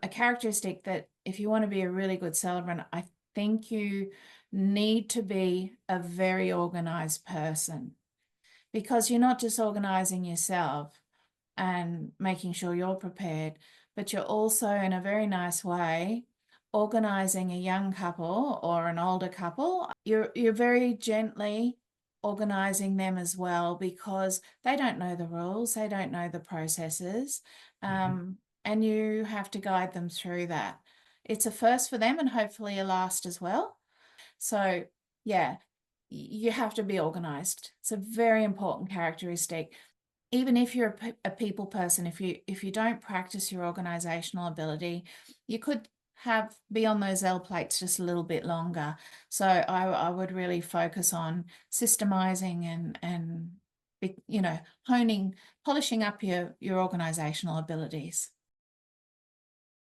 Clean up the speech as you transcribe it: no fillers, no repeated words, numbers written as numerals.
A characteristic that if you want to be a really good celebrant, I think you need to be a very organized person, because you're not just organizing yourself and making sure you're prepared, but you're also, in a very nice way, organizing a young couple or an older couple. You're very gently organizing them as well, because they don't know the rules, they don't know the processes, Mhm. and you have to guide them through that. It's a first for them and hopefully a last as well. So, yeah, you have to be organized. It's a very important characteristic. Even if you're a people person, if you don't practice your organizational ability, you could have be on those L plates just a little bit longer. So I would really focus on systemizing and honing, polishing up your organizational abilities.